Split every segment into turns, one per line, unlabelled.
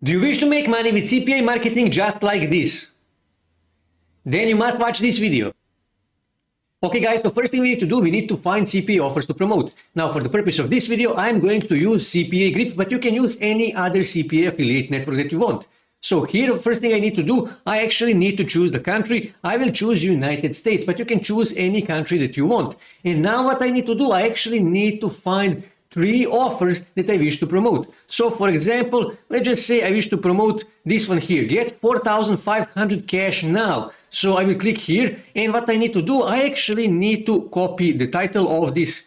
Do you wish to make money with CPA marketing just like this? Then you must watch this video. Okay guys, so first thing we need to do, we need to find CPA offers to promote. Now for the purpose of this video, I'm going to use CPAGrip, but you can use any other CPA affiliate network that you want. So here, first thing I need to do, I actually need to choose the country. I will choose United States, but you can choose any country that you want. And now what I need to do, I actually need to find 3 offers that I wish to promote. So for example, let's just say I wish to promote this one here, get 4,500 cash now. So I will click here, and what I need to do, I actually need to copy the title of this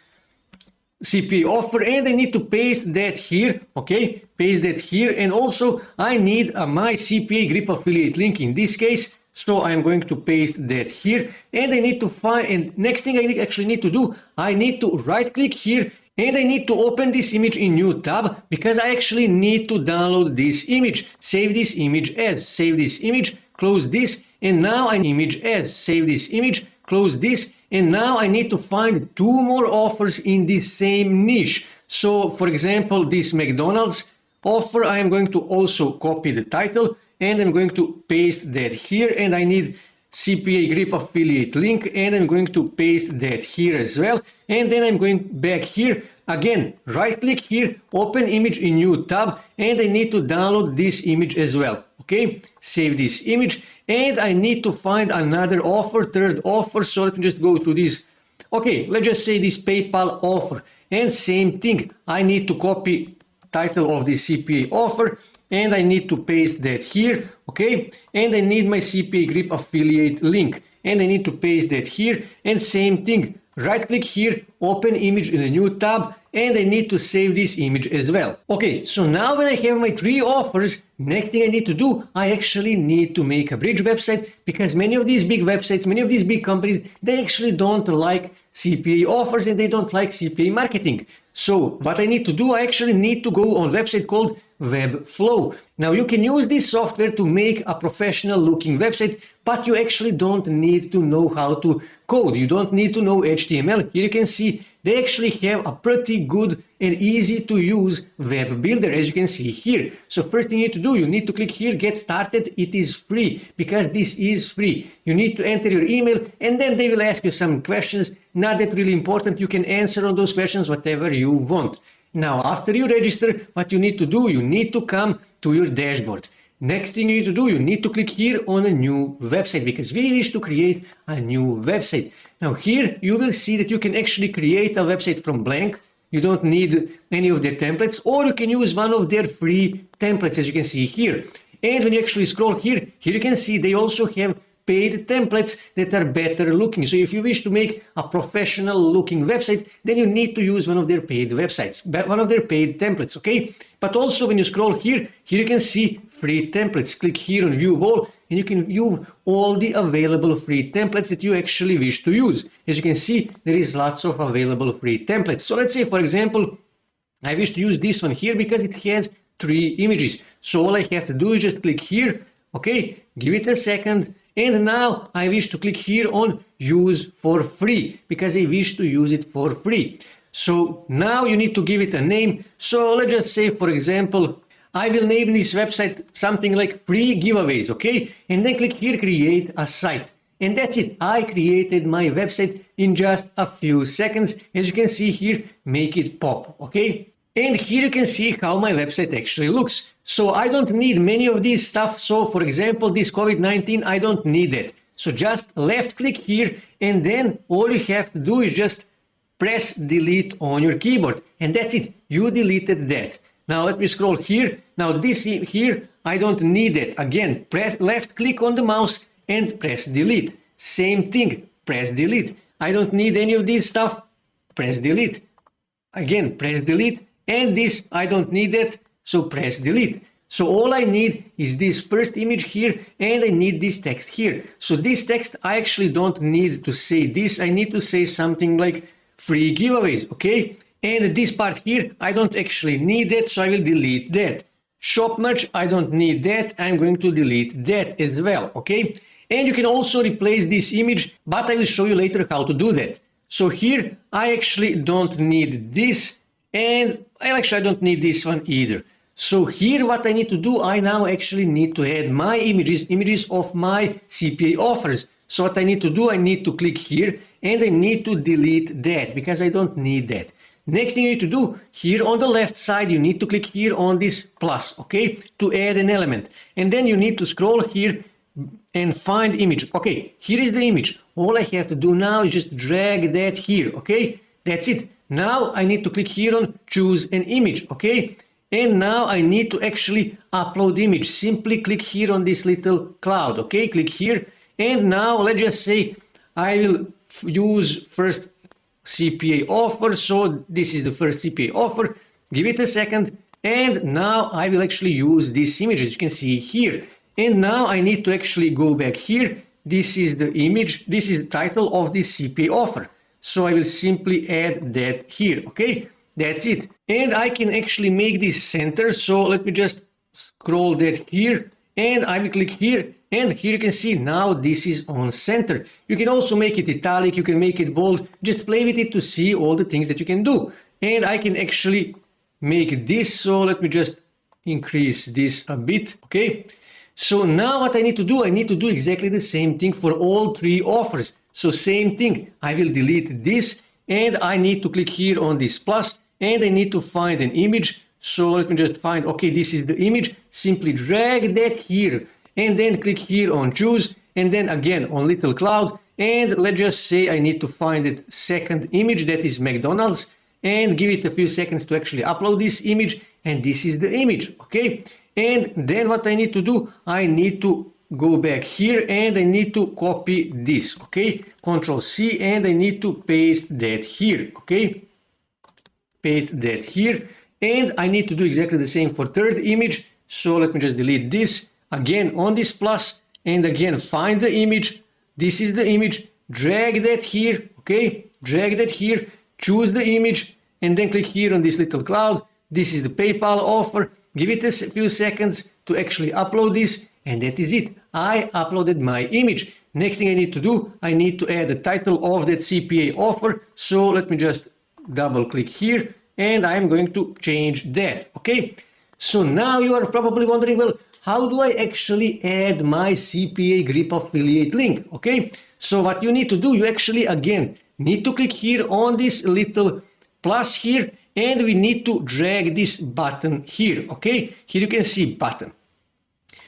CPA offer, and I need to paste that here, okay, paste that here, and also I need my CPAGrip affiliate link in this case, so I'm going to paste that here, and I need to find, and next thing I actually need to do, I need to right click here, and I need to open this image in new tab, because I actually need to download this image, save this image as, save this image, close this, and now I need image as, save this image, close this, and now I need to find 2 more offers in the same niche. So for example, this McDonald's offer, I am going to also copy the title, and I'm going to paste that here, and I need CPAGrip affiliate link, and I'm going to paste that here as well, and then I'm going back here, again, right click here, open image in new tab, and I need to download this image as well, okay, save this image, and I need to find another offer, 3rd offer, so let me just go through this. Okay, let's just say this PayPal offer, and same thing, I need to copy title of this CPA offer, and I need to paste that here, okay, and I need my CPAGrip affiliate link, and I need to paste that here, and same thing, right click here, open image in a new tab, and I need to save this image as well. Okay, so now when I have my 3 offers, next thing I need to do, I actually need to make a bridge website, because many of these big websites, many of these big companies, they actually don't like CPA offers and they don't like CPA marketing. So what I need to do, I actually need to go on a website called Webflow. Now you can use this software to make a professional looking website, but you actually don't need to know how to code. You don't need to know HTML. Here you can see they actually have a pretty good and easy to use web builder, as you can see here. So first thing you need to do, you need to click here, get started. It is free, because this is free. You need to enter your email, and then they will ask you some questions, not that really important. You can answer on those questions whatever you want. Now, after you register, what you need to do, you need to come to your dashboard. Next thing you need to do, you need to click here on a new website, because we wish to create a new website. Now here you will see that you can actually create a website from blank. You don't need any of their templates, or you can use one of their free templates, as you can see here. And when you actually scroll here, you can see they also have paid templates that are better looking. So if you wish to make a professional looking website, then you need to use one of their paid websites, one of their paid templates, okay? But also when you scroll here you can see free templates. Click here on view all, and you can view all the available free templates that you actually wish to use. As you can see, there is lots of available free templates. So let's say, for example, I wish to use this one here because it has 3 images. So all I have to do is just click here, okay, give it a second, and now I wish to click here on use for free, because I wish to use it for free. So now you need to give it a name. So let's just say, for example, I will name this website something like free giveaways, okay? And then click here, create a site. And that's it. I created my website in just a few seconds. As you can see here, make it pop, okay? And here you can see how my website actually looks. So I don't need many of these stuff. So for example, this COVID-19, I don't need it. So just left click here, and then all you have to do is just press delete on your keyboard. And that's it. You deleted that. Now let me scroll here. Now this here, I don't need it. Again, press left click on the mouse and press delete. Same thing, press delete. I don't need any of this stuff. Press delete. Again, press delete. And this, I don't need it, so press delete. So all I need is this first image here, and I need this text here. So this text, I actually don't need to say this. I need to say something like free giveaways, okay? And this part here, I don't actually need it, so I will delete that. Shop merch, I don't need that. I'm going to delete that as well, okay? And you can also replace this image, but I will show you later how to do that. So here, I actually don't need this. And I don't need this one either. So here what I need to do, I now actually need to add my images of my CPA offers. So what I need to do, I need to click here and I need to delete that because I don't need that. Next thing you need to do, here on the left side, you need to click here on this plus, okay, to add an element. And then you need to scroll here and find image. Okay, here is the image. All I have to do now is just drag that here, okay? That's it. Now I need to click here on choose an image, okay? And now I need to actually upload image. Simply click here on this little cloud, okay? Click here. And now let's just say I will use first CPA offer. So this is the first CPA offer. Give it a second. And now I will actually use this image, as you can see here. And now I need to actually go back here. This is the image. This is the title of this CPA offer. So I will simply add that here. Okay, that's it. And I can actually make this center. So let me just scroll that here. And I will click here. And here you can see now this is on center. You can also make it italic, you can make it bold, just play with it to see all the things that you can do. And I can actually make this, so let me just increase this a bit, okay? So now what I need to do exactly the same thing for all three offers. So same thing, I will delete this and I need to click here on this plus and I need to find an image. So let me just find, okay, this is the image, simply drag that here. And then click here on choose and then again on little cloud and let's just say I need to find it second image, that is McDonald's, and give it a few seconds to actually upload this image, and this is the image, okay? And then what I need to do, I need to go back here and I need to copy this, okay? Control C and I need to paste that here, okay? Paste that here and I need to do exactly the same for third image. So let me just delete this. Again on this plus and again find the image. This is the image. Drag that here, okay? Drag that here, choose the image and then click here on this little cloud. This is the PayPal offer. Give it a few seconds to actually upload this and that is it. I uploaded my image. Next thing I need to do, I need to add the title of that CPA offer. So let me just double click here and I'm going to change that, okay? So now you are probably wondering, well, how do I actually add my CpaGrip affiliate link? Okay, so what you need to do, you actually again need to click here on this little plus here and we need to drag this button here. Okay, here you can see button.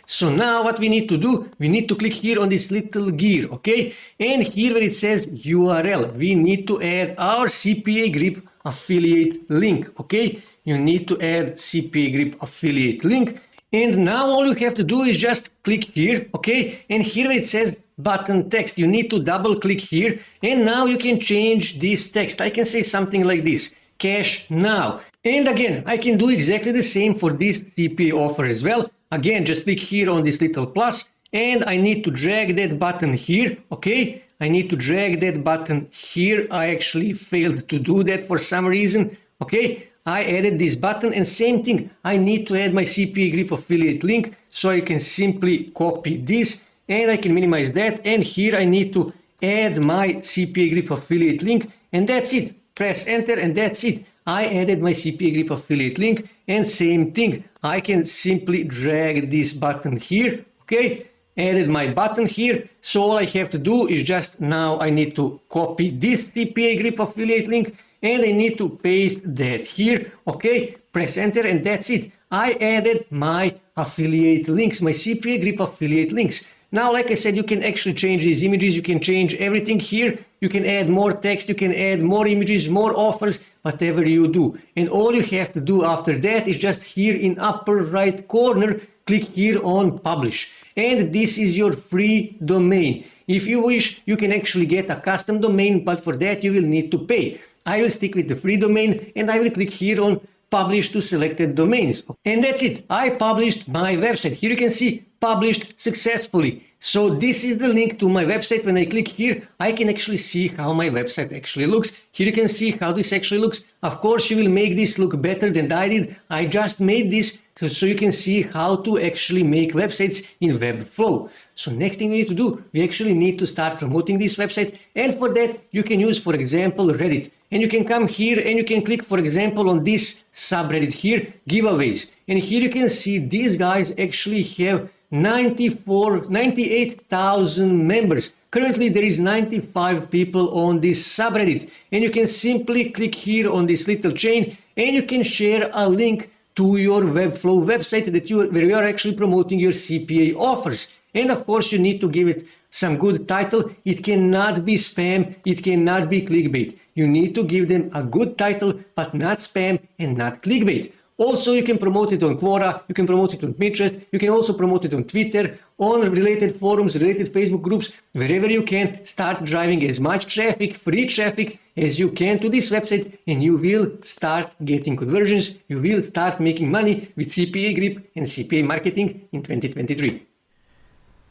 So now what we need to do, we need to click here on this little gear. Okay, and here where it says URL, we need to add our CpaGrip affiliate link. Okay, you need to add CpaGrip affiliate link. And now all you have to do is just click here, okay? And here it says button text. You need to double click here and now you can change this text. I can say something like this, cash now. And again, I can do exactly the same for this CPA offer as well. Again, just click here on this little plus and I need to drag that button here, okay? I need to drag that button here. I actually failed to do that for some reason, okay? I added this button and same thing, I need to add my CpaGrip affiliate link, so I can simply copy this and I can minimize that and here I need to add my CpaGrip affiliate link and that's it. Press enter and that's it. I added my CpaGrip affiliate link and same thing, I can simply drag this button here, okay? Added my button here, so all I have to do is just now I need to copy this CpaGrip affiliate link and I need to paste that here, okay? Press enter and that's it. I added my affiliate links, my CpaGrip affiliate links. Now, like I said, you can actually change these images, you can change everything here, you can add more text, you can add more images, more offers, whatever you do. And all you have to do after that is just here in upper right corner, click here on publish. And this is your free domain. If you wish, you can actually get a custom domain, but for that you will need to pay. I will stick with the free domain and I will click here on publish to selected domains. And that's it. I published my website. Here you can see published successfully. So this is the link to my website. When I click here, I can actually see how my website actually looks. Here you can see how this actually looks. Of course, you will make this look better than I did. I just made this so you can see how to actually make websites in Webflow. So next thing we need to do, we actually need to start promoting this website, and for that you can use, for example, Reddit. And you can come here and you can click, for example, on this subreddit here, giveaways. And here you can see these guys actually have 98,000 members. Currently there is 95 people on this subreddit, and you can simply click here on this little chain and you can share a link to your Webflow website where you are actually promoting your CPA offers. And of course you need to give it some good title. It cannot be spam, it cannot be clickbait. You need to give them a good title, but not spam and not clickbait. Also, you can promote it on Quora, you can promote it on Pinterest, you can also promote it on Twitter, on related forums, related Facebook groups, wherever you can. Start driving as much traffic, free traffic, as you can to this website, and you will start getting conversions. You will start making money with CPAGrip and CPA marketing in 2023.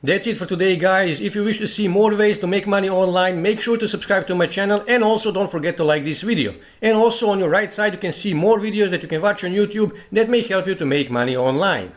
That's it for today, guys. If you wish to see more ways to make money online, make sure to subscribe to my channel, and also don't forget to like this video. And also on your right side you can see more videos that you can watch on YouTube that may help you to make money online.